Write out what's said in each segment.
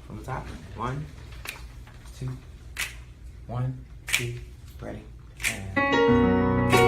From the top. 1, 2, 1, 2, ready, and...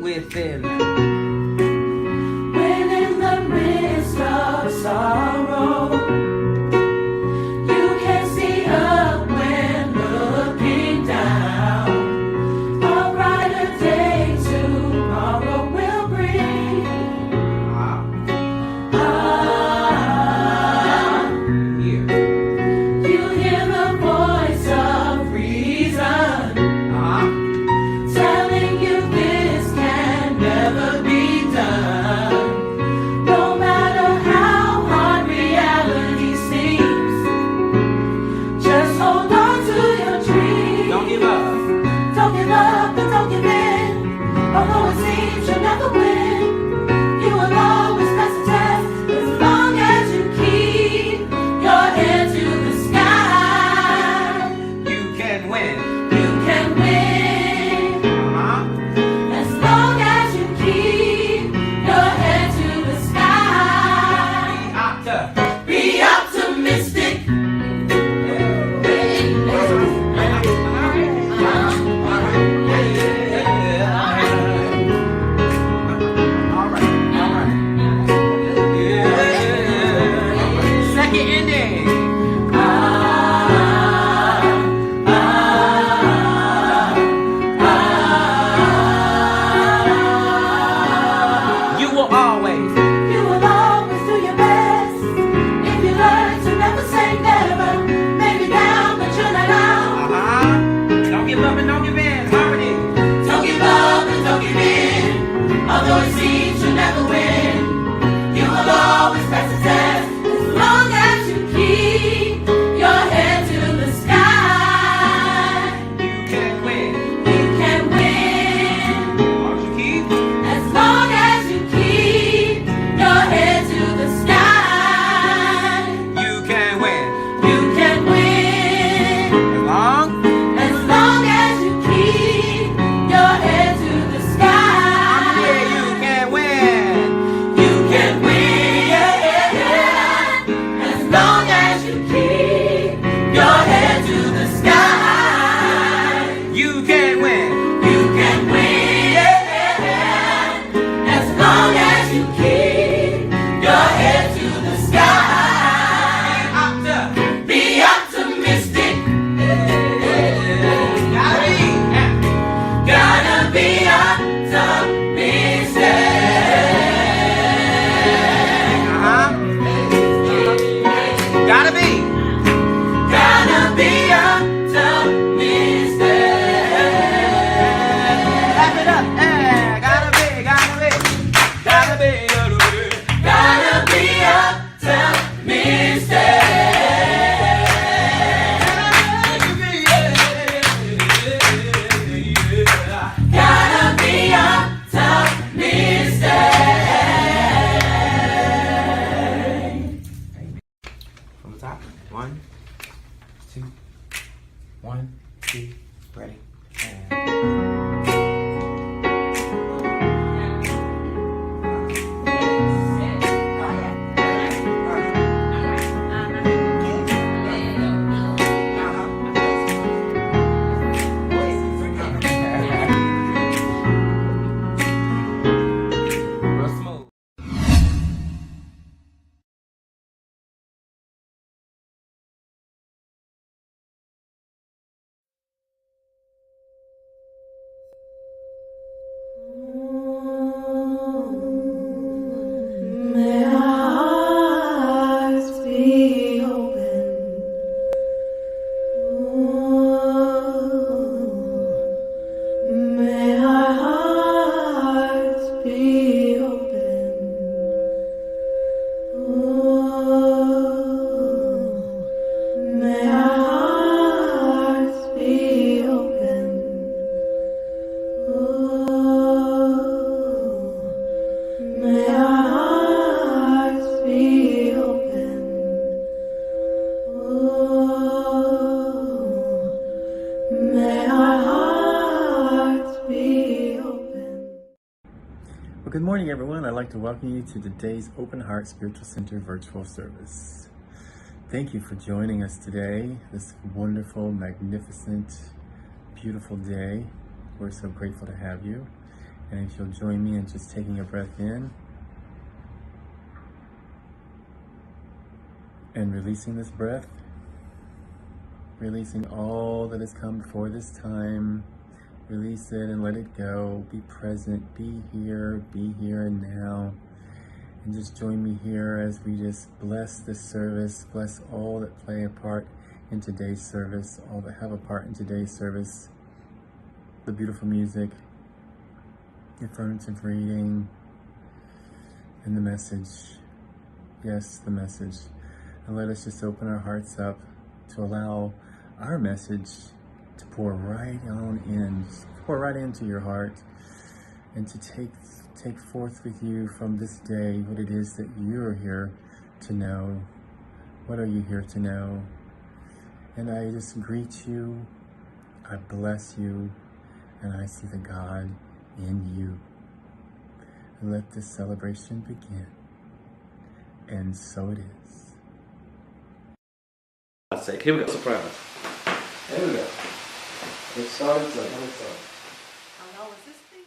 Within. When in the midst of sorrow, you can see up when looking down. A brighter day tomorrow will bring. You hear the voice of reason telling you this can never be done. No matter how hard reality seems, just hold on to your dreams. Don't give up. Don't give up and don't give in. Although it seems you'll never win, you will always pass the test as long as you keep your head to the sky. You can win. You can win. As long as you keep your head to the sky. Be optimistic. Second ending. You will always. You will always do your best. If you learn to never say never, maybe down, but you're not out. Don't give up and don't give in. Harmony. Don't give up and don't give in. Although it seems you never win, you will always pass the test as long as you keep your head to the sky. You can win. You can win. Won't you keep? As long as you keep your head to the sky. You can win. You can win. As long As you keep your head to the sky. yeah, you can win. You can win. As long as you keep your head to the sky. You can win. You can win. As long as you keep your head to the sky. Be optimistic. Gotta be optimistic. Gotta be. Gotta be optimistic. Clap it up. Hey, gotta be. Gotta be. Gotta be. Gotta be optimistic. Gotta be optimistic. From the top. 1, 2, 1, 2, ready, and... Well, good morning, everyone. I'd like to welcome you to today's Open Heart Spiritual Center virtual service. Thank you for joining us today, this wonderful, magnificent, beautiful day. We're so grateful to have you. And if you'll join me in just taking a breath in and releasing this breath, releasing all that has come before this time. Release it and let it go. Be present, be here and now. And just join me here as we just bless this service, bless all that play a part in today's service, all that have a part in today's service. The beautiful music, the affirmative reading, and the message. Yes, the message. And let us just open our hearts up to allow our message to pour right on in, pour right into your heart, and to take forth with you from this day what it is that you're here to know. What are you here to know? And I just greet you, I bless you, and I see the God in you. And let this celebration begin. And so it is. God's sake. Here we go, soprano. There we go. It started, so let it start. Oh no, is this thing?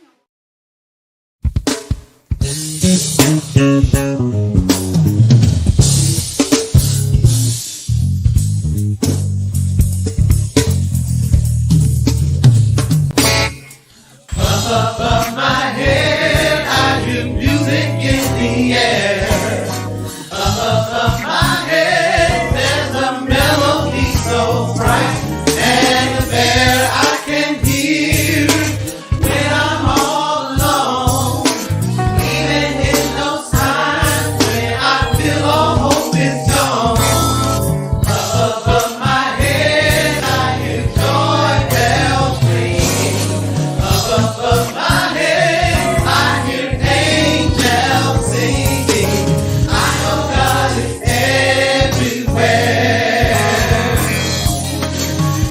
Above my head, I hear music in the air. Above my head, there's a melody so bright and fair. I can hear when I'm all alone, even in those times when I feel all hope is gone. Above my head, I hear joy bells ring. Above my head, I hear angels singing. I know God is everywhere.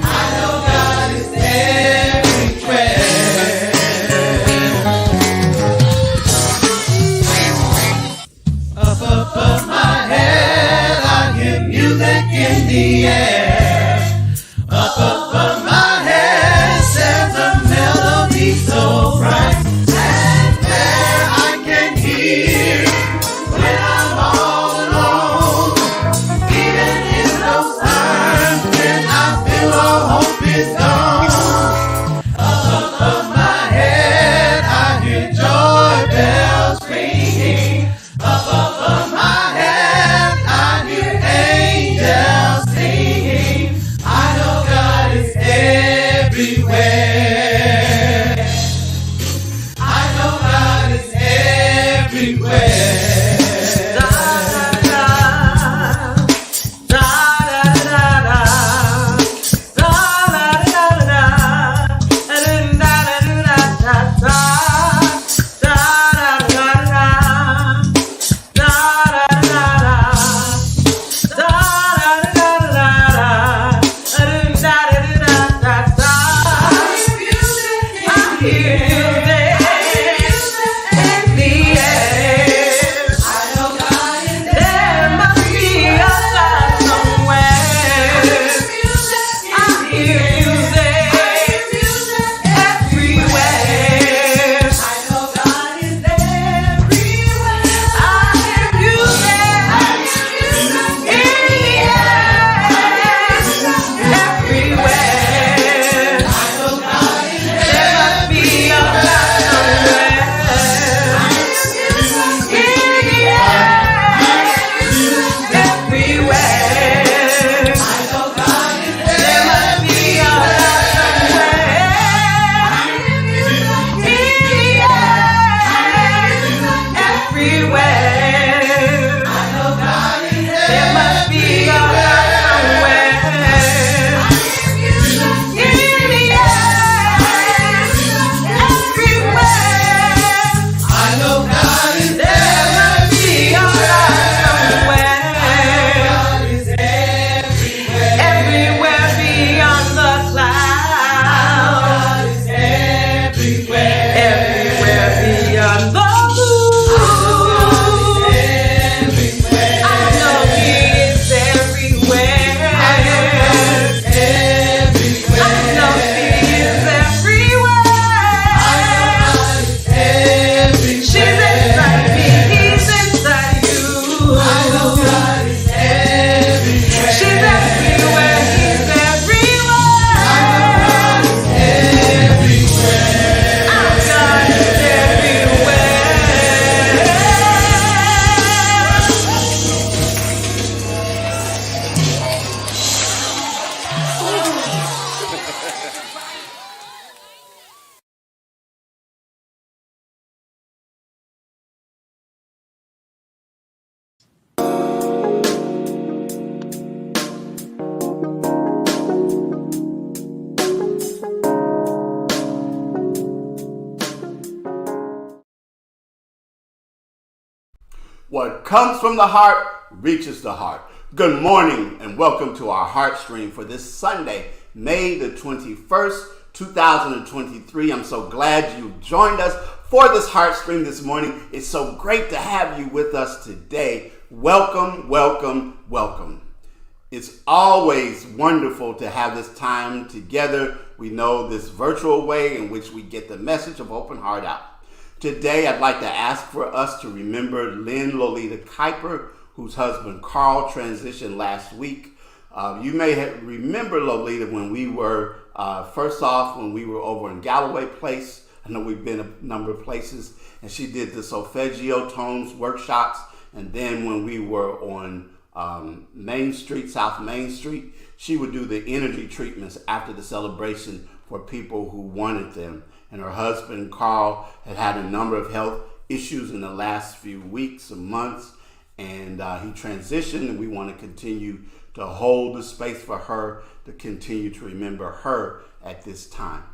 I know God is everywhere. Up above my head, I hear music in the air. Up above my head, there's a melody so bright and fair. I can hear when I'm all alone, even in those times when I feel all hope is gone. Up above my head, I hear joy bells ringing. Up above my head, I hear angels singing. I know God is everywhere. I know God is everywhere. Everywhere. What comes from the heart reaches the heart. Good morning and welcome to our Heartstream for this Sunday, May the 21st, 2023. I'm so glad you joined us for this Heartstream this morning. It's so great to have you with us today. Welcome, welcome, welcome. It's always wonderful to have this time together. We know this virtual way in which we get the message of Open Heart out. Today, I'd like to ask for us to remember Lynn Lolita Kuiper, whose husband Carl transitioned last week. You may remember Lolita when we were, when we were over in Galloway Place. I know we've been a number of places, and she did the solfeggio tones workshops. And then when we were on Main Street, South Main Street, she would do the energy treatments after the celebration for people who wanted them. And her husband, Carl, had a number of health issues in the last few weeks and months. And he transitioned, and we want to continue to hold the space for her, to continue to remember her at this time.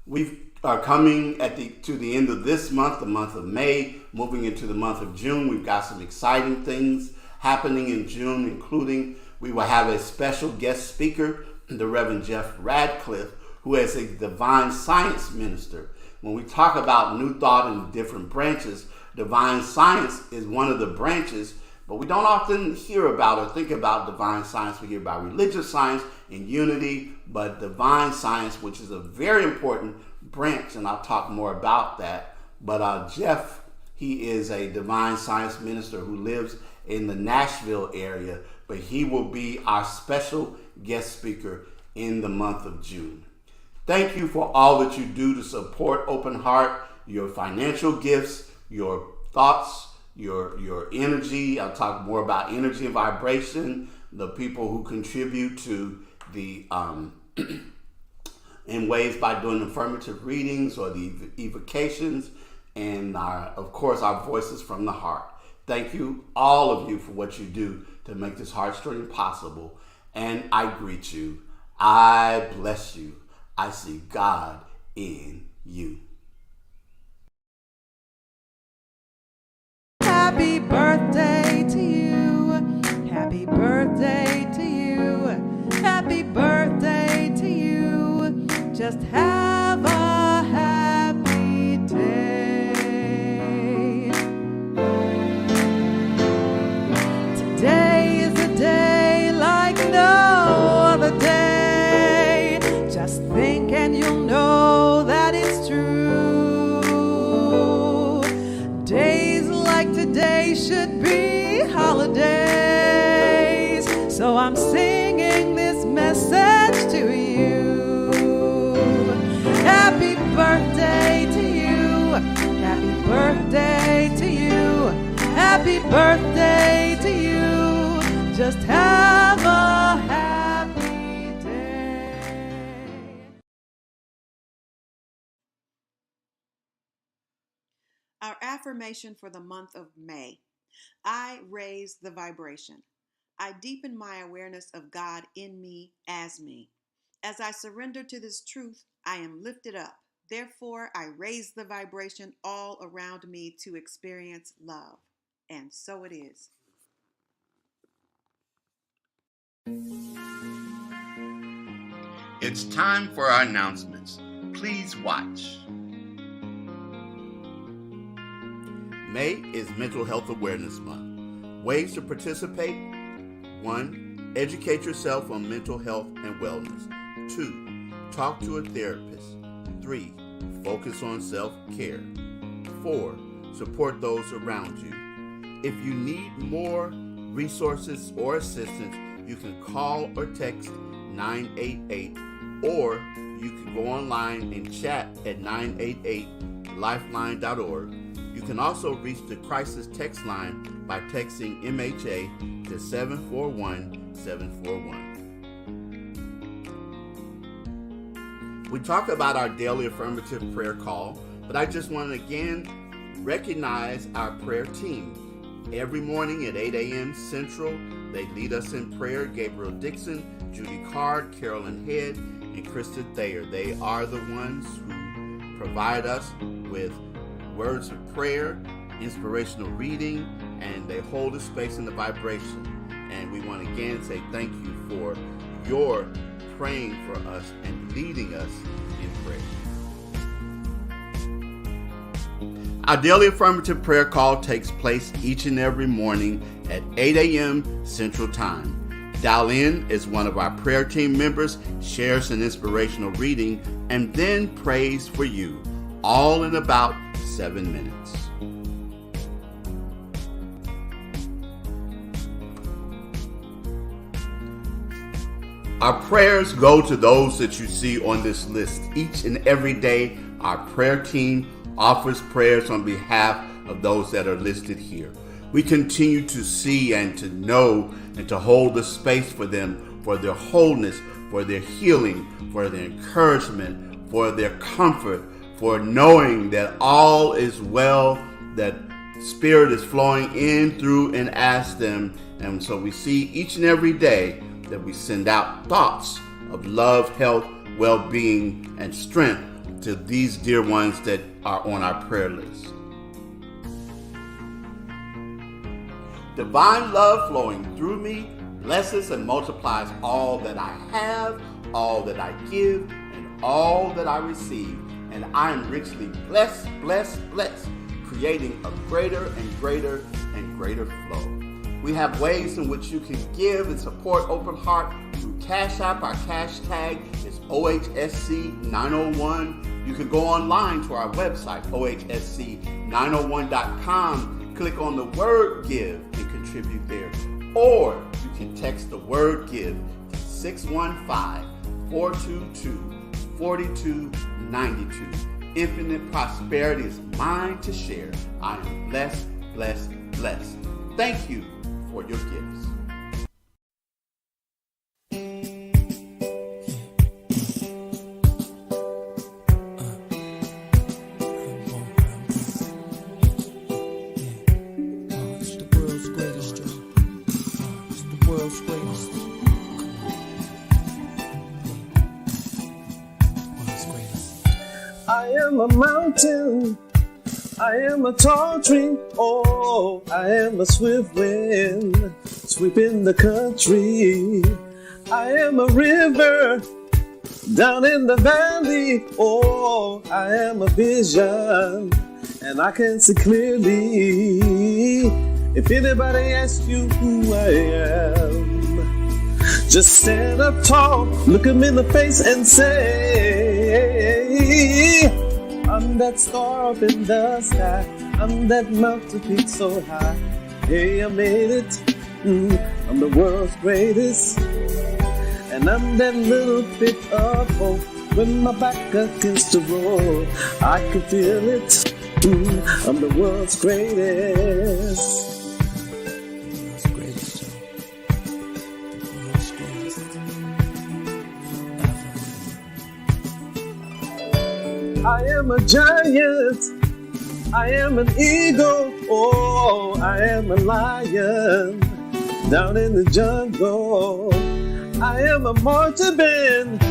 We are coming to the end of this month, the month of May, moving into the month of June. We've got some exciting things happening in June, including we will have a special guest speaker, the Reverend Jeff Radcliffe, who is a divine science minister. When we talk about New Thought and different branches, divine science is one of the branches, but we don't often hear about or think about divine science. We hear about religious science and unity, but divine science, which is a very important branch, and I'll talk more about that. But Jeff, he is a divine science minister who lives in the Nashville area, but he will be our special guest speaker in the month of June. Thank you for all that you do to support Open Heart, your financial gifts, your thoughts, your energy. I'll talk more about energy and vibration, the people who contribute to the, in ways by doing affirmative readings or the evocations, and of course our voices from the heart. Thank you, all of you, for what you do to make this Heartstream possible. And I greet you. I bless you. I see God in you. Happy birthday to you. Happy birthday to you. Happy birthday to you. Just have a happy day. Today is a day like no other day. Just think and you'll know that it's true. Days like today should be holidays. So I'm singing this message to you. Happy birthday to you. Happy birthday to you. Happy birthday to you. Just have a happy day. Our affirmation for the month of May. I raise the vibration. I deepen my awareness of God in me as me. As I surrender to this truth, I am lifted up. Therefore, I raise the vibration all around me to experience love. And so it is. It's time for our announcements. Please watch. May is Mental Health Awareness Month. Ways to participate: 1. Educate yourself on mental health and wellness. 2. Talk to a therapist. 3. Focus on self-care. 4. Support those around you. If you need more resources or assistance, you can call or text 988, or you can go online and chat at 988lifeline.org. You can also reach the crisis text line by texting MHA to 741-741. We talk about our daily affirmative prayer call, but I just want to again recognize our prayer team. Every morning at 8 a.m. Central, they lead us in prayer. Gabriel Dixon, Judy Card, Carolyn Head, and Krista Thayer. They are the ones who provide us with words of prayer, inspirational reading, and they hold a space in the vibration. And we want to again say thank you for your praying for us and leading us in prayer. Our daily affirmative prayer call takes place each and every morning at 8 a.m. Central Time. Dial in as one of our prayer team members shares an inspirational reading and then prays for you, all in about 7 minutes. Our prayers go to those that you see on this list. Each and every day, our prayer team offers prayers on behalf of those that are listed here. We continue to see and to know and to hold the space for them, for their wholeness, for their healing, for their encouragement, for their comfort, for knowing that all is well, that Spirit is flowing in, through, and as them. And so we see each and every day that we send out thoughts of love, health, well-being, and strength to these dear ones that are on our prayer list. Divine love flowing through me blesses and multiplies all that I have, all that I give, and all that I receive. And I am richly blessed, creating a greater and greater and greater flow. We have ways in which you can give and support Open Heart through Cash App. Our cash tag is OHSC901. You can go online to our website, OHSC901.com. Click on the word give and contribute there. Or you can text the word give to 615-422-4292. Infinite prosperity is mine to share. I am blessed. Thank you for your gifts. I am a mountain, I am a tall tree, oh, I am a swift wind, sweeping the country. I am a river, down in the valley, oh, I am a vision, and I can see clearly. If anybody asks you who I am, just stand up tall, look them in the face and say, I'm that star up in the sky, I'm that mountain peak so high. Hey, I made it, I'm the world's greatest, and I'm that little bit of hope. When my back against the wall, I can feel it, I'm the world's greatest. I am a giant, I am an eagle, oh, I am a lion, down in the jungle. I am a marching band,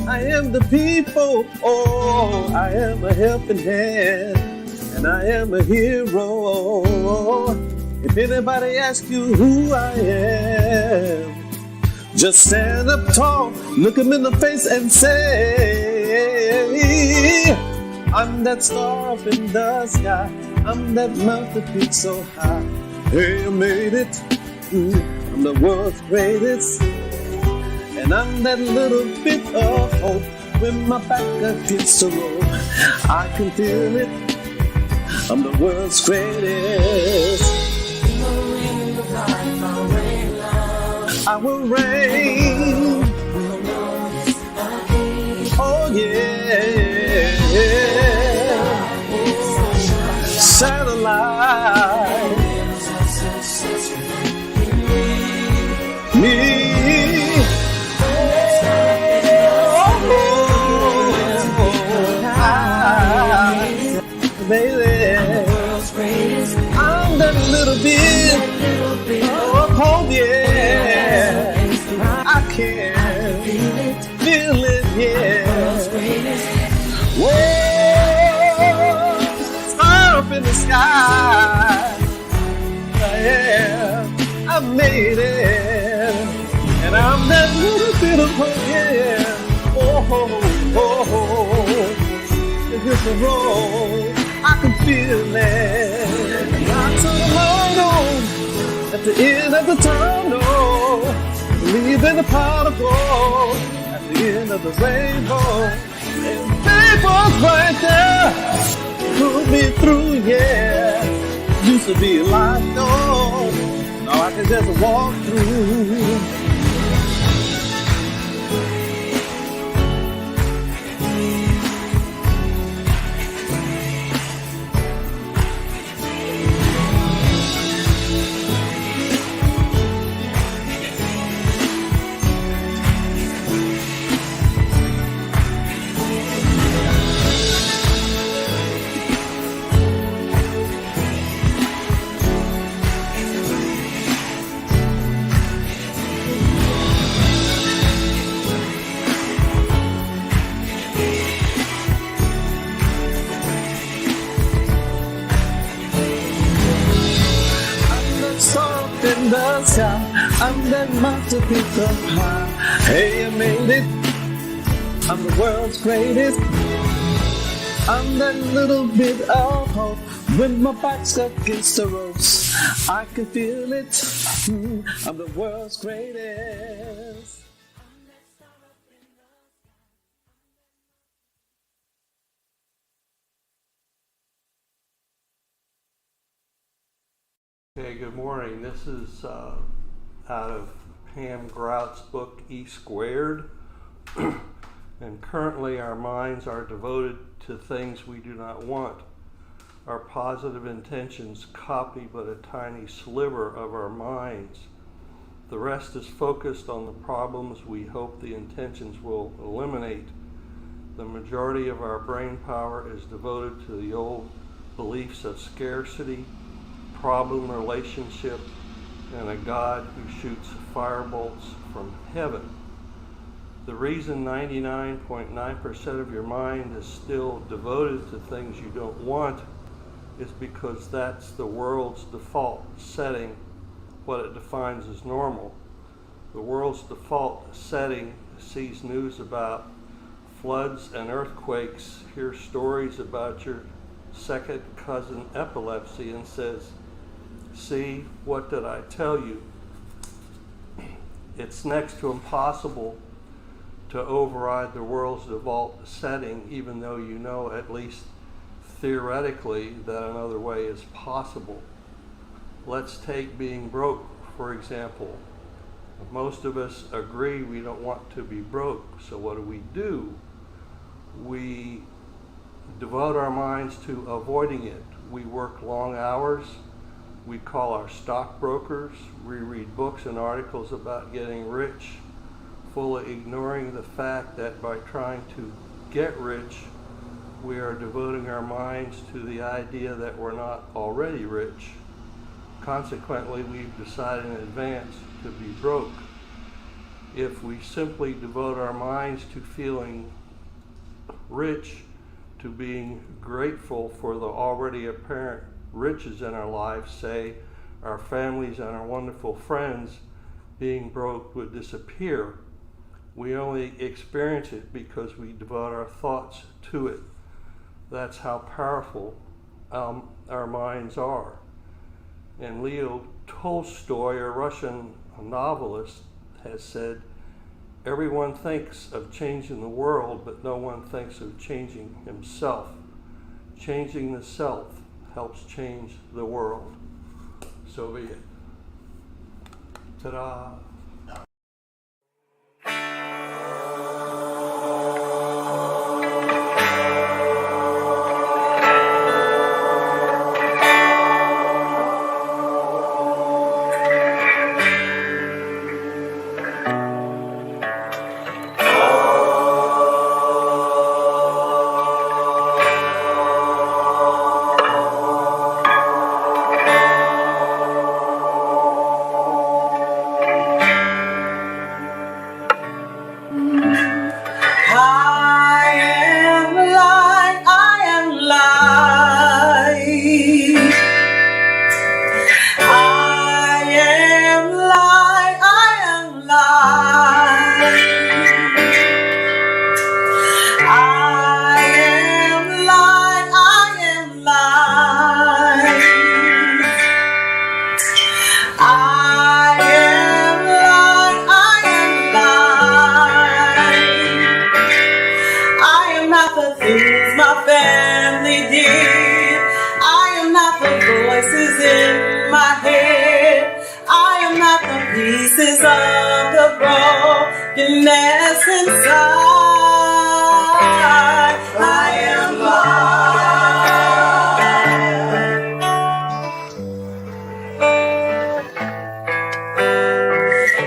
I am the people, oh, I am a helping hand, and I am a hero. If anybody asks you who I am, just stand up tall, look them in the face and say, I'm that star up in the sky, I'm that mountain peak so high. Hey, I made it, I'm the world's greatest, and I'm that little bit of hope. When my back against the road, I can feel it, I'm the world's greatest. I will reign. Oh yeah. Satellite. Me. Baby, I'm that little bit of hope, yeah. I can feel it, yeah. Whoa, star up in the sky. made it. And I'm that little bit of hope, yeah. Oh. It hits the road, I can feel it. I turn the light on at the end of the tunnel. Believe in the pot of gold at the end of the rainbow. And people's right there, pulled me through, yeah. Used to be a life, no. Now I can just walk through. In the sky, I'm that masterpiece of high. Hey, I made it. I'm the world's greatest. I'm that little bit of hope. When my back's up against the ropes, I can feel it. I'm the world's greatest. Okay, good morning. This is out of Pam Grout's book, E Squared. And currently our minds are devoted to things we do not want. Our positive intentions copy but a tiny sliver of our minds. The rest is focused on the problems we hope the intentions will eliminate. The majority of our brain power is devoted to the old beliefs of scarcity, problem relationship, and a God who shoots firebolts from heaven. The reason 99.9% of your mind is still devoted to things you don't want is because that's the world's default setting, what it defines as normal. The world's default setting sees news about floods and earthquakes, hears stories about your second cousin epilepsy, and says, "See, what did I tell you?" It's next to impossible to override the world's default setting, even though you know, at least theoretically, that another way is possible. Let's take being broke, for example. Most of us agree we don't want to be broke, so what do? We devote our minds to avoiding it. We work long hours. We call our stockbrokers. We read books and articles about getting rich, fully ignoring the fact that by trying to get rich, we are devoting our minds to the idea that we're not already rich. Consequently, we've decided in advance to be broke. If we simply devote our minds to feeling rich, to being grateful for the already apparent riches in our lives, say our families and our wonderful friends, being broke would disappear. We only experience it because we devote our thoughts to it. That's how powerful our minds are. And Leo Tolstoy, a Russian novelist, has said, "Everyone thinks of changing the world, but no one thinks of changing himself. Changing the self helps change the world." So be it. Ta-da! is my family dear. I am not the voices in my head. I am not the pieces of the brokenness inside. I am light.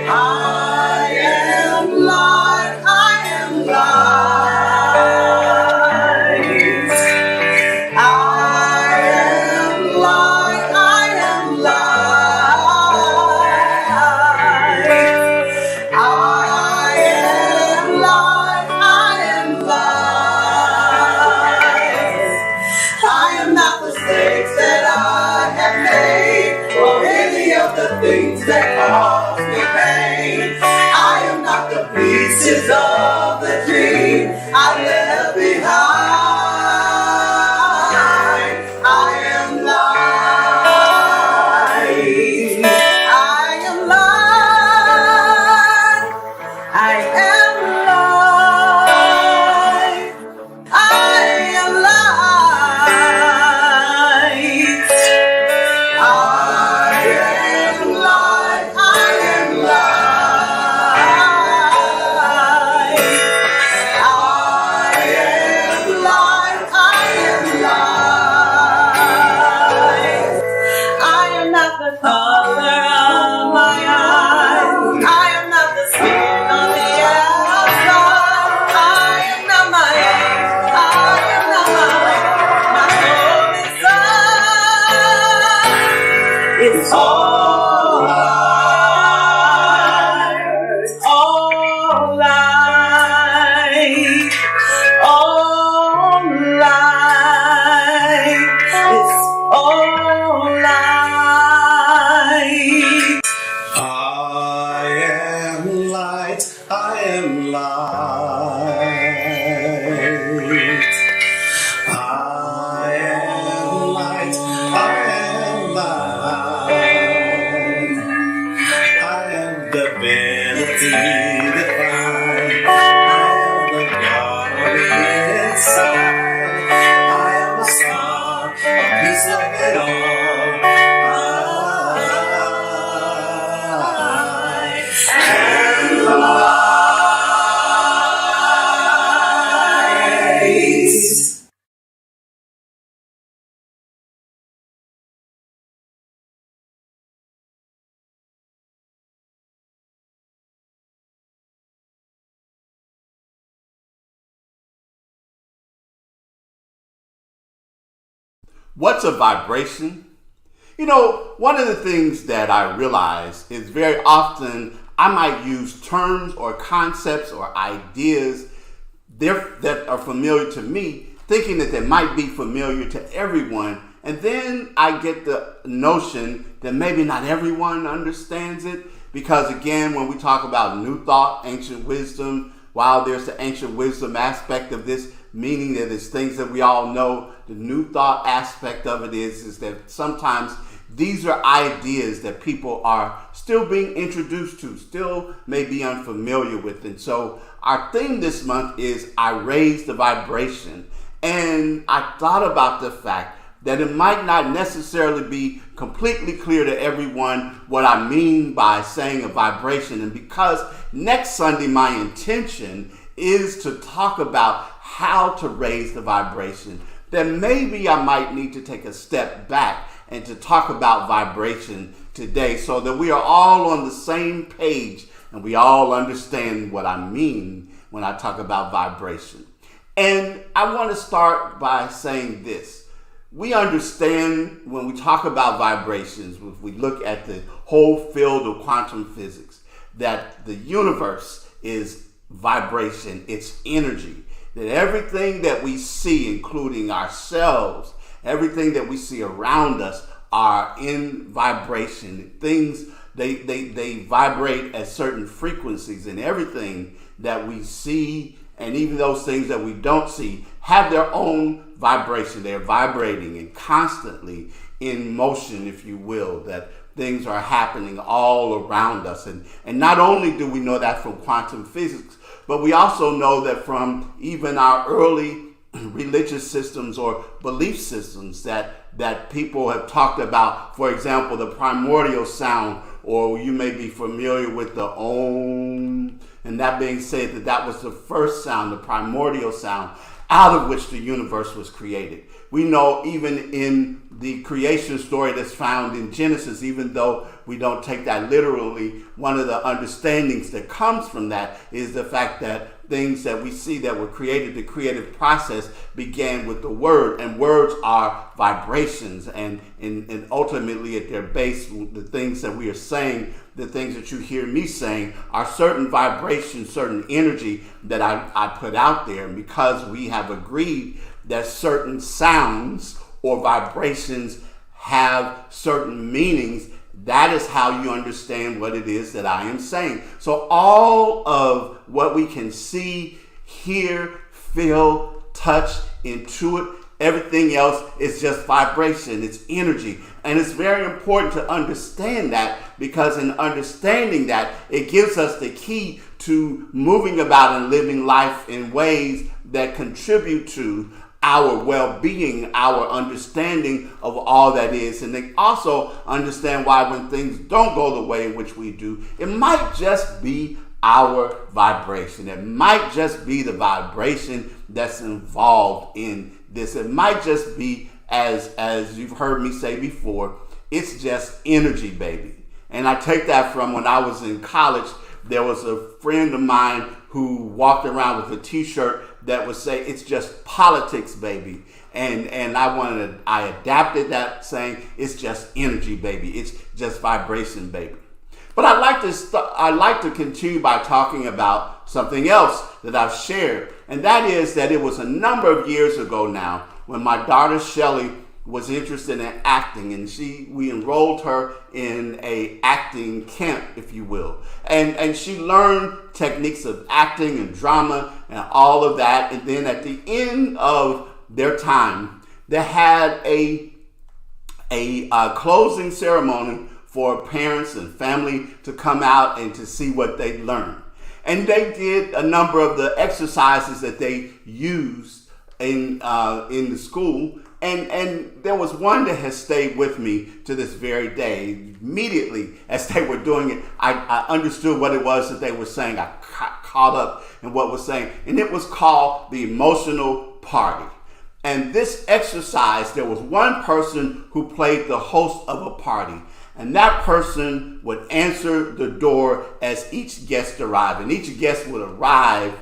I am light. I am light. I am light. I am light. I am light. I am not the mistakes that I have made, or any of the things that cause me pain. I am not the pieces of the dream I left behind. I am light. I am light. I am light. I am light. I am light. I am light. I am light. I am light. I am not the color of my eyes. I am not the skin on the outside. I am not my age. I am not my weight. My soul inside. It's all light. All light. All light. It's all light. I am light, I am light. I am light, I am light. I am the divinity divine. I am the God on the inside. I am the star, a piece of it all. What's a vibration? You know, one of the things that I realize is very often I might use terms or concepts or ideas that are familiar to me, thinking that they might be familiar to everyone. And then I get the notion that maybe not everyone understands it. Because again, when we talk about new thought, ancient wisdom, while there's the ancient wisdom aspect of this, meaning that it's things that we all know, the new thought aspect of it is that sometimes these are ideas that people are still being introduced to, still may be unfamiliar with. And so our theme this month is I Raise the Vibration. And I thought about the fact that it might not necessarily be completely clear to everyone what I mean by saying a vibration. And because next Sunday my intention is to talk about how to raise the vibration, then maybe I might need to take a step back and to talk about vibration today so that we are all on the same page and we all understand what I mean when I talk about vibration. And I want to start by saying this. We understand when we talk about vibrations, if we look at the whole field of quantum physics, that the universe is vibration, it's energy. That everything that we see, including ourselves, everything that we see around us are in vibration. Things, they vibrate at certain frequencies, and everything that we see and even those things that we don't see have their own vibration. They're vibrating and constantly in motion, if you will, that things are happening all around us. And not only do we know that from quantum physics, but we also know that from even our early religious systems or belief systems that people have talked about. For example, the primordial sound, or you may be familiar with the Om, and that being said that was the first sound, the primordial sound, out of which the universe was created. We know even in the creation story that's found in Genesis, even though we don't take that literally, one of the understandings that comes from that is the fact that things that we see that were created, the creative process began with the word, and words are vibrations, and ultimately at their base, the things that we are saying, the things that you hear me saying are certain vibrations, certain energy that I put out there. And because we have agreed that certain sounds or vibrations have certain meanings, that is how you understand what it is that I am saying. So all of what we can see, hear, feel, touch, intuit, everything else is just vibration. It's energy. And it's very important to understand that, because in understanding that, it gives us the key to moving about and living life in ways that contribute to our well-being, our understanding of all that is. And they also understand why when things don't go the way in which we do, it might just be our vibration. It might just be the vibration that's involved in this. It might just be, as you've heard me say before, it's just energy, baby. And I take that from when I was in college. There was a friend of mine who walked around with a t-shirt that would say, it's just politics, baby. And I adapted that, saying, it's just energy, baby. It's just vibration, baby. But I'd like to continue by talking about something else that I've shared. And that is that it was a number of years ago now when my daughter Shelly was interested in acting, and we enrolled her in a acting camp, if you will. And she learned techniques of acting and drama and all of that. And then at the end of their time, they had a closing ceremony for parents and family to come out and to see what they learned. And they did a number of the exercises that they used in the school. And there was one that has stayed with me to this very day. Immediately as they were doing it, I understood what it was that they were saying. I caught up in what was saying. And it was called the emotional party. And this exercise, there was one person who played the host of a party. And that person would answer the door as each guest arrived. And each guest would arrive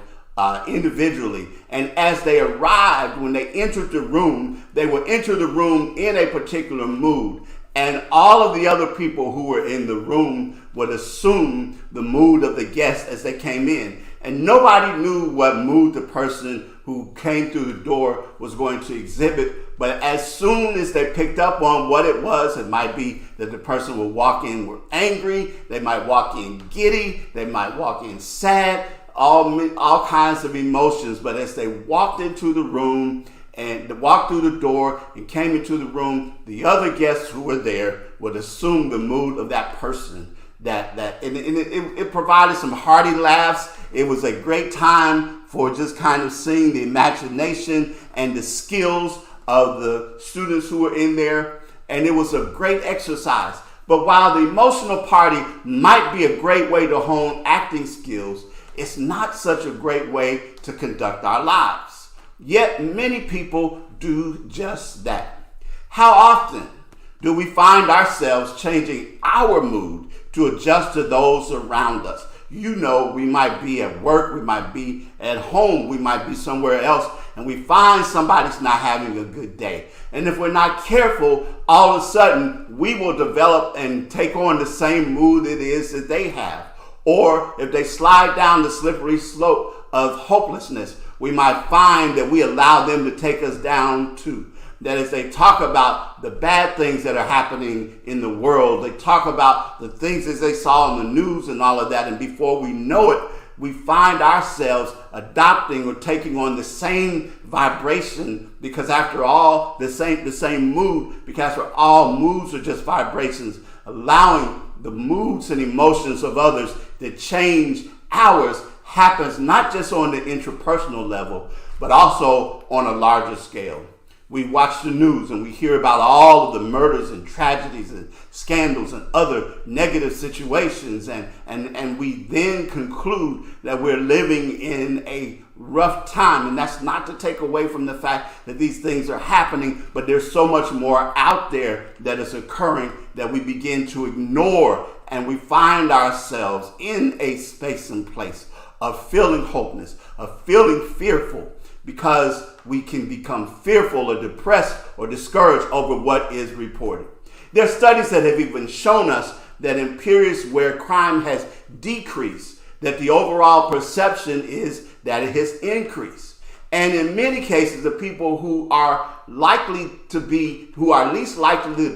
individually. And as they arrived, when they entered the room, they would enter the room in a particular mood. And all of the other people who were in the room would assume the mood of the guests as they came in. And nobody knew what mood the person who came through the door was going to exhibit. But as soon as they picked up on what it was, it might be that the person would walk in angry, they might walk in giddy, they might walk in sad, all kinds of emotions. But as they walked into the room and walked through the door and came into the room, the other guests who were there would assume the mood of that person. It provided some hearty laughs. It was a great time for just kind of seeing the imagination and the skills of the students who were in there. And it was a great exercise. But while the emotional party might be a great way to hone acting skills, it's not such a great way to conduct our lives. Yet many people do just that. How often do we find ourselves changing our mood to adjust to those around us? You know, we might be at work, we might be at home, we might be somewhere else, and we find somebody's not having a good day. And if we're not careful, all of a sudden, we will develop and take on the same mood it is that they have. Or if they slide down the slippery slope of hopelessness, we might find that we allow them to take us down too. That as they talk about the bad things that are happening in the world, they talk about the things as they saw in the news and all of that, and before we know it, we find ourselves adopting or taking on the same vibration, because after all, the same mood, because after all, moods are just vibrations, allowing the moods and emotions of others to change ours happens not just on the interpersonal level, but also on a larger scale. We watch the news and we hear about all of the murders and tragedies and scandals and other negative situations, and we then conclude that we're living in a rough time. And that's not to take away from the fact that these things are happening, but there's so much more out there that is occurring that we begin to ignore, and we find ourselves in a space and place of feeling hopeless, of feeling fearful, because we can become fearful or depressed or discouraged over what is reported. There are studies that have even shown us that in periods where crime has decreased, that the overall perception is that it has increased. And in many cases, the people who are least likely to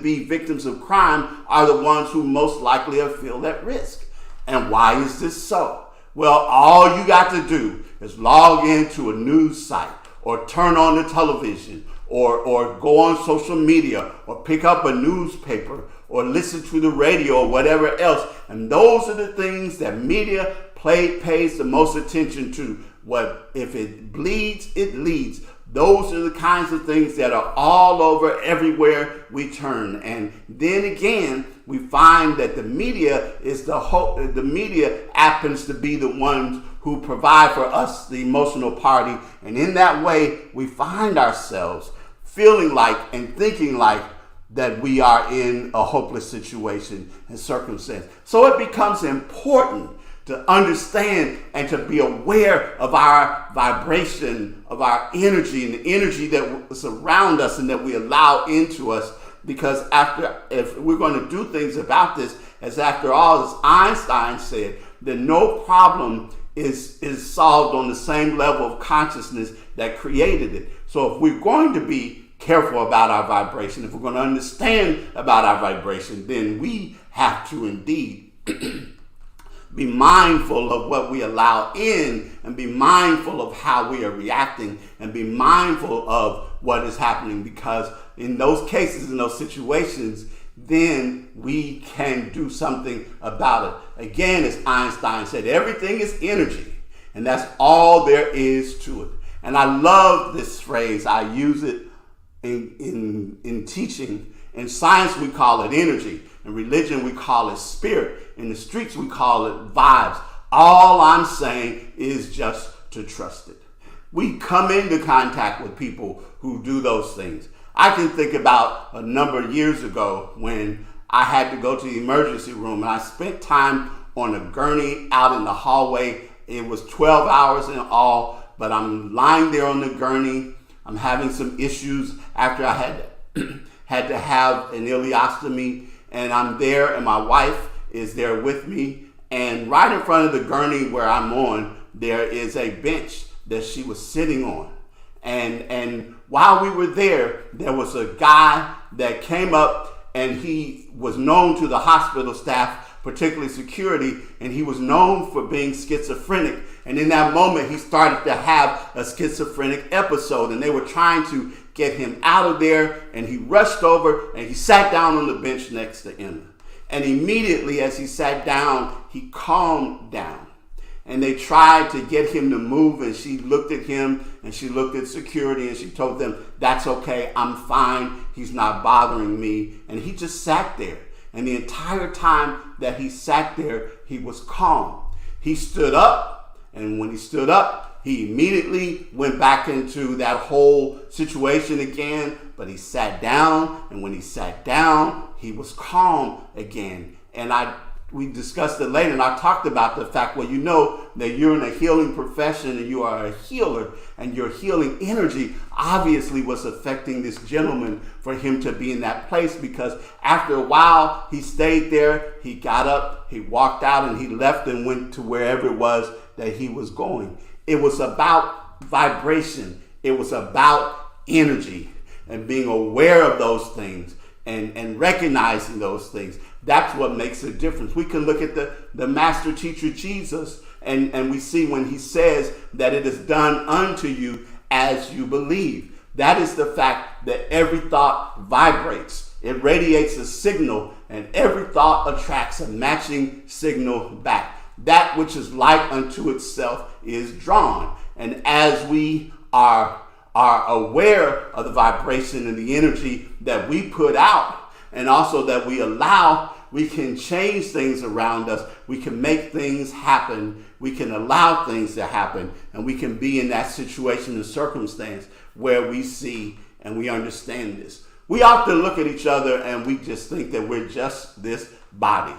be victims of crime are the ones who most likely feel at risk. And why is this so? Well, all you got to do is log into a news site or turn on the television or go on social media or pick up a newspaper or listen to the radio or whatever else. And those are the things that media pays the most attention to. What if it bleeds, it leads. Those are the kinds of things that are all over everywhere we turn. And then again, we find that the media happens to be the ones who provide for us the emotional party. And in that way, we find ourselves feeling like and thinking like that we are in a hopeless situation and circumstance. So it becomes important to understand and to be aware of our vibration, of our energy, and the energy that is around us and that we allow into us. Because if we're going to do things about this, as after all, as Einstein said, that no problem is solved on the same level of consciousness that created it. So if we're going to be careful about our vibration, if we're going to understand about our vibration, then we have to indeed be mindful of what we allow in, and be mindful of how we are reacting, and be mindful of what is happening, because in those cases, in those situations, then we can do something about it. Again, as Einstein said, everything is energy, and that's all there is to it. And I love this phrase. I use it in teaching. In science, we call it energy. In religion, we call it spirit. In the streets, we call it vibes. All I'm saying is just to trust it. We come into contact with people who do those things. I can think about a number of years ago when I had to go to the emergency room, and I spent time on a gurney out in the hallway. It was 12 hours in all, but I'm lying there on the gurney. I'm having some issues after I had to have an ileostomy, and I'm there, and my wife is there with me, and right in front of the gurney where I'm on, there is a bench that she was sitting on. And while we were there was a guy that came up, and he was known to the hospital staff, particularly security, and he was known for being schizophrenic. And in that moment, he started to have a schizophrenic episode, and they were trying to get him out of there, and he rushed over and he sat down on the bench next to Emma. And immediately as he sat down, he calmed down. And they tried to get him to move, and she looked at him and she looked at security and she told them, "That's okay, I'm fine, he's not bothering me." And he just sat there. And the entire time that he sat there, he was calm. He stood up, and when he stood up, he immediately went back into that whole situation again, but he sat down, and when he sat down, he was calm again. And we discussed it later, and I talked about the fact, well, you know that you're in a healing profession and you are a healer, and your healing energy obviously was affecting this gentleman for him to be in that place, because after a while he stayed there, he got up, he walked out, and he left and went to wherever it was that he was going. It was about vibration. It was about energy and being aware of those things and recognizing those things. That's what makes a difference. We can look at the master teacher Jesus, and we see when he says that it is done unto you as you believe. That is the fact that every thought vibrates. It radiates a signal, and every thought attracts a matching signal back. That which is like unto itself is drawn. And as we are aware of the vibration and the energy that we put out, and also that we allow, we can change things around us. We can make things happen. We can allow things to happen, and we can be in that situation and circumstance where we see and we understand this. We often look at each other and we just think that we're just this body.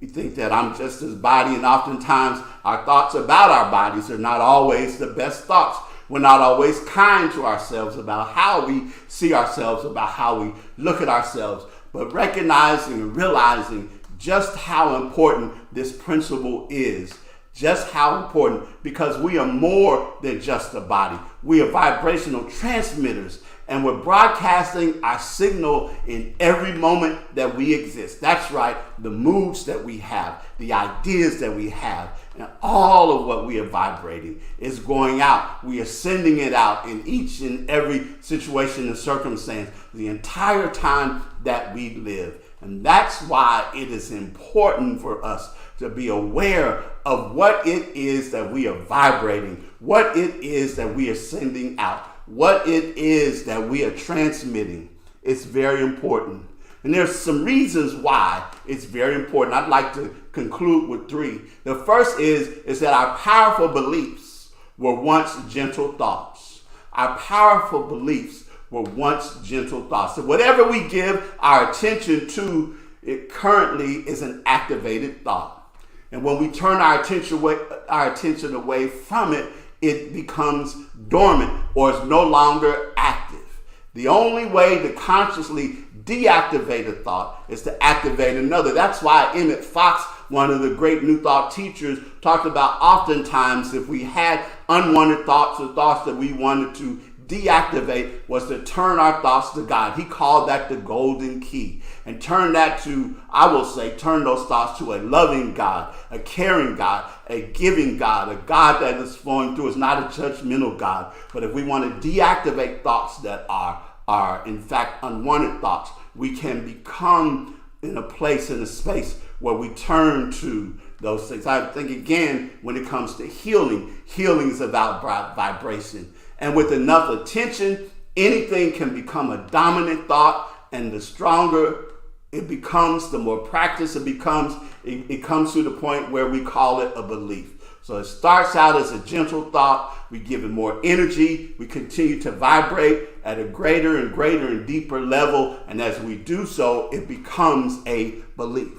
We think that I'm just this body, and oftentimes our thoughts about our bodies are not always the best thoughts. We're not always kind to ourselves about how we see ourselves, about how we look at ourselves, but recognizing and realizing just how important this principle is. Just how important, because we are more than just a body. We are vibrational transmitters, and we're broadcasting our signal in every moment that we exist. That's right, the moods that we have, the ideas that we have, and all of what we are vibrating is going out. We are sending it out in each and every situation and circumstance the entire time that we live. And that's why it is important for us to be aware of what it is that we are vibrating, what it is that we are sending out, what it is that we are transmitting. It's very important. And there's some reasons why it's very important. I'd like to conclude with 3. The first is that our powerful beliefs were once gentle thoughts. Our powerful beliefs were once gentle thoughts. So whatever we give our attention to, it currently is an activated thought. And when we turn our attention away from it, it becomes dormant or is no longer active. The only way to consciously deactivate a thought is to activate another. That's why Emmett Fox, one of the great New Thought teachers, talked about oftentimes if we had unwanted thoughts or thoughts that we wanted to deactivate, was to turn our thoughts to God. He called that the golden key. And turn that to, I will say, turn those thoughts to a loving God, a caring God, a giving God, a God that is flowing through. It's not a judgmental God. But if we want to deactivate thoughts that are in fact unwanted thoughts, we can become in a place, in a space where we turn to those things. I think, again, when it comes to healing is about vibration. And with enough attention, anything can become a dominant thought, and the stronger it becomes, the more practice it becomes, it comes to the point where we call it a belief. So it starts out as a gentle thought, we give it more energy, we continue to vibrate at a greater and greater and deeper level, and as we do so, it becomes a belief.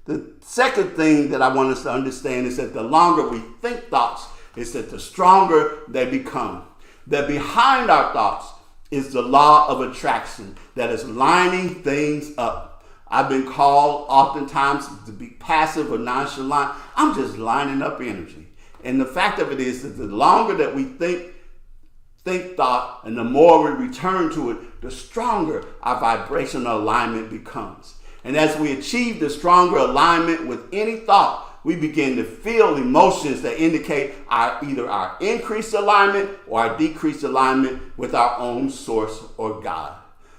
The second thing that I want us to understand is that the longer we think thoughts, is that the stronger they become. That behind our thoughts is the law of attraction that is lining things up. I've been called oftentimes to be passive or nonchalant. I'm just lining up energy. And the fact of it is that the longer that we think thought and the more we return to it, the stronger our vibrational alignment becomes. And as we achieve the stronger alignment with any thought, we begin to feel emotions that indicate either our increased alignment or our decreased alignment with our own source or God.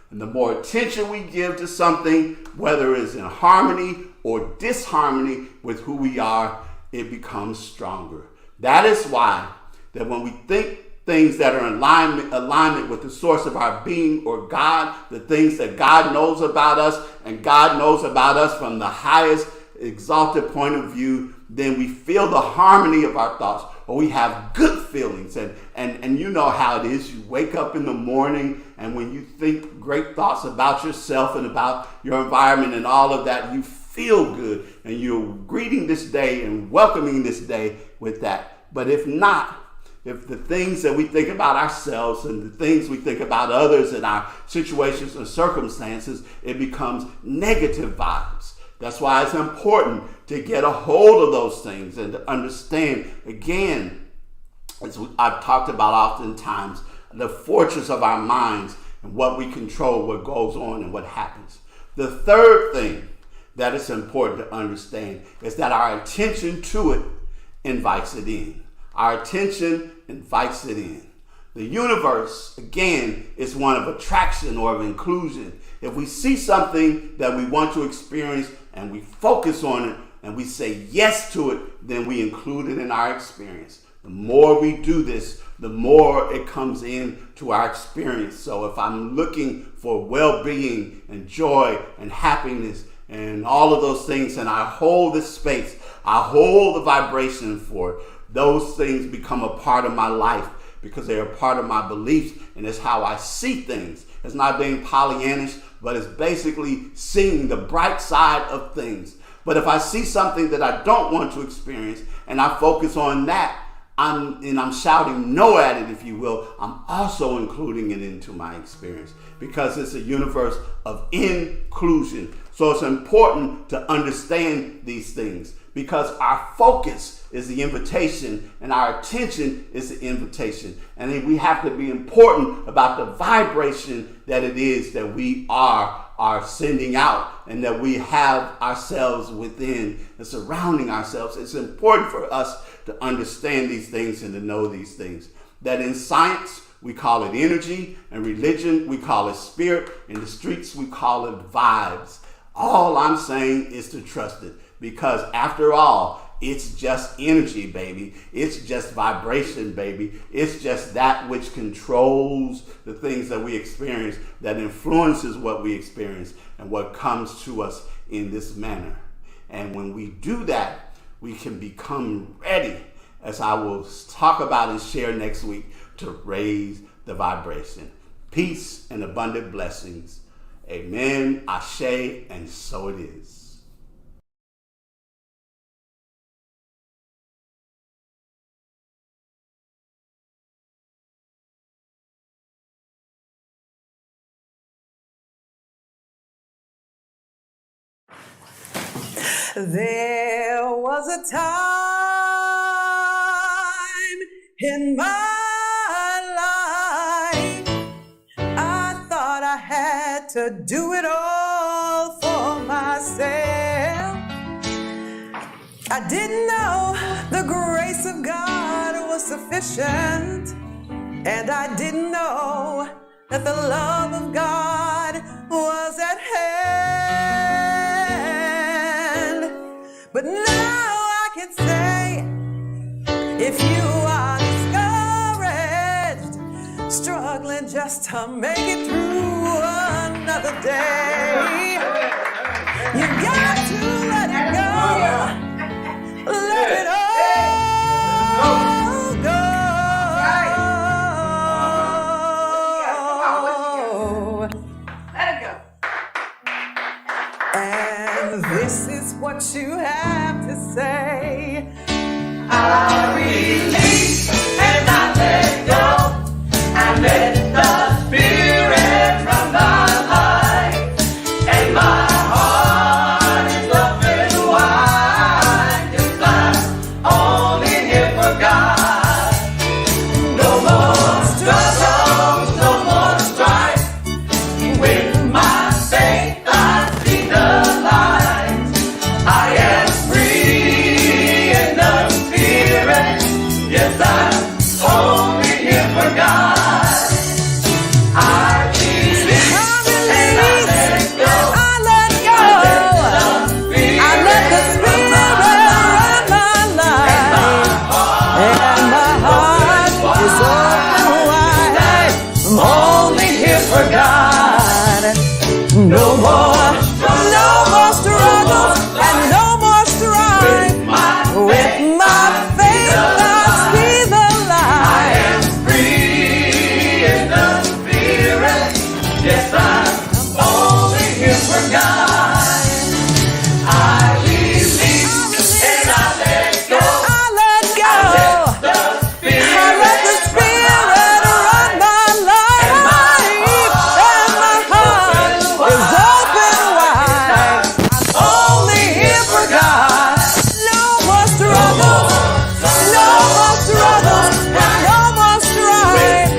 And the more attention we give to something, whether it's in harmony or disharmony with who we are, it becomes stronger. That is why that when we think things that are in alignment with the source of our being or God, the things that God knows about us, and God knows about us from the highest exalted point of view, then we feel the harmony of our thoughts, or we have good feelings. And you know how it is. You wake up in the morning, and when you think great thoughts about yourself and about your environment and all of that, you feel good, and you're greeting this day and welcoming this day with that. But if not, if the things that we think about ourselves and the things we think about others and our situations and circumstances, it becomes negative vibes. That's why it's important to get a hold of those things and to understand, again, as I've talked about oftentimes, the fortress of our minds and what we control, what goes on and what happens. The third thing that is important to understand is that our attention to it invites it in. Our attention invites it in. The universe, again, is one of attraction or of inclusion. If we see something that we want to experience and we focus on it and we say yes to it, then we include it in our experience. The more we do this, the more it comes in to our experience. So if I'm looking for well-being and joy and happiness and all of those things, and I hold this space, I hold the vibration for it, those things become a part of my life because they are part of my beliefs, and it's how I see things. It's not being Pollyannish, but it's basically seeing the bright side of things. But if I see something that I don't want to experience and I focus on that, I'm shouting no at it, if you will, I'm also including it into my experience because it's a universe of inclusion. So it's important to understand these things because our focus is the invitation and our attention is the invitation. And then we have to be important about the vibration that it is that we are sending out and that we have ourselves within and surrounding ourselves. It's important for us to understand these things and to know these things. That in science, we call it energy, and religion, we call it spirit, in the streets, we call it vibes. All I'm saying is to trust it because after all, it's just energy, baby. It's just vibration, baby. It's just that which controls the things that we experience, that influences what we experience and what comes to us in this manner. And when we do that, we can become ready, as I will talk about and share next week, to raise the vibration. Peace and abundant blessings. Amen, ashe, and so it is. There was a time in my life I thought I had to do it all for myself. I didn't know the grace of God was sufficient, and I didn't know that the love of God was at hand. But now I can say, if you are discouraged, struggling just to make it through another day, you got to let it go. Let it all go. Let it go. And this is what you have to say. I release and I let go. I let the Spirit run my life, and my heart is open wide. 'Cause I'm only here for God. No more struggles, no more strife. With my faith I see the light. I am free in the Spirit. Yes, I'm only here for God. I release and I let go. I let go. I let the Spirit run my life, and my heart is open wide. I'm only here for God. No more struggles and no more strife. With my faith I see the light. I am free in the Spirit. Yes, I'm only here for God. I release and I let go. I let go. The Spirit I let the Spirit run my life, and my heart is open wide. I'm only here for God. No more struggles, no more struggles, no more strife.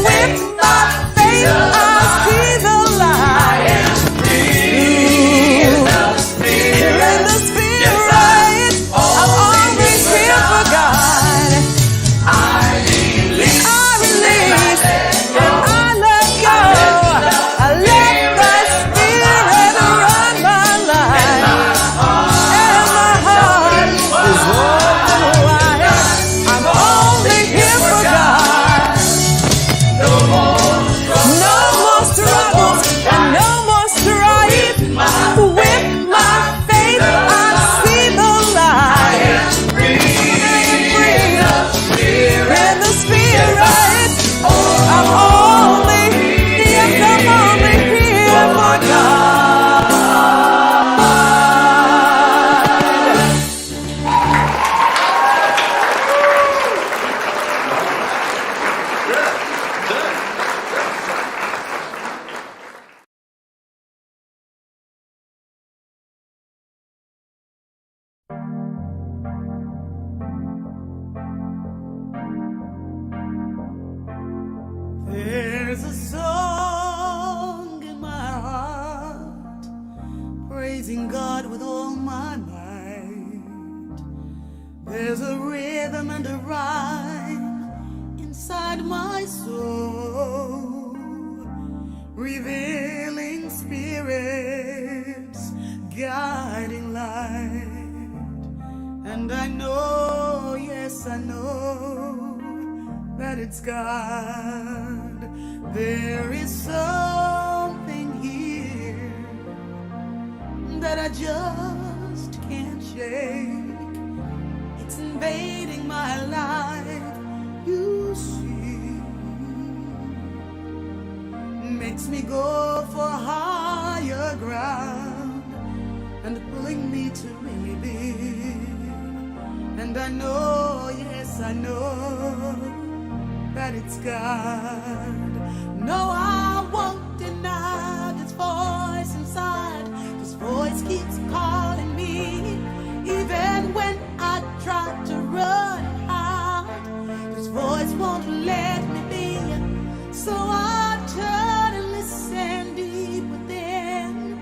With my faith I see the There's a song in my heart, praising God with all my might. There's a rhythm and a rhyme inside my soul, revealing spirits, guiding light. And I know, yes, I know that it's God. There is something here that I just can't shake. It's invading my life, you see. Makes me go for higher ground and pulling me to really be. And I know, yes, I know that it's God. No, I won't deny this voice inside. This voice keeps calling me, even when I try to run out. This voice won't let me be, so I turn and listen deep within.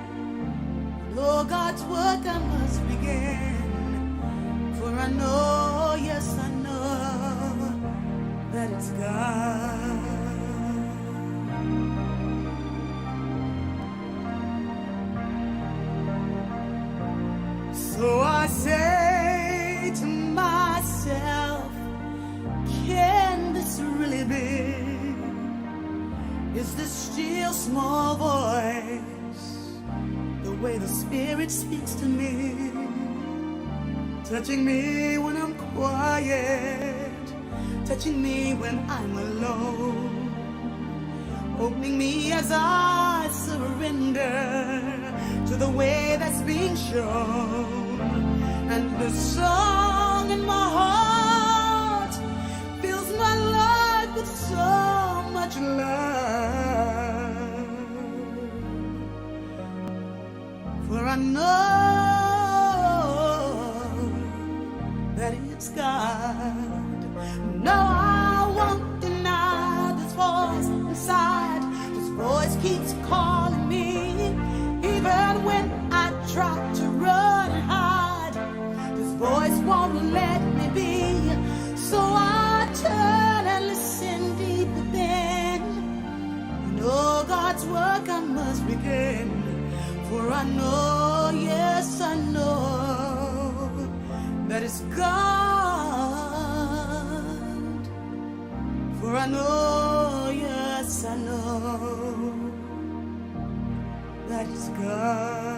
Oh, God's work I must begin, for I know, yes, I know that it's God. So I say to myself, can this really be? Is this still small voice the way the Spirit speaks to me, touching me when I'm quiet, touching me when I'm alone, opening me as I surrender to the way that's being shown. And the song in my heart fills my life with so much love, for I know that it's God. No, I won't deny this voice inside. This voice keeps calling me, even when I try to run and hide. This voice won't let me be, so I turn and listen deep within. And oh, God's work I must begin, for I know, yes, I know that it's God. For I know, yes, I know that it's God.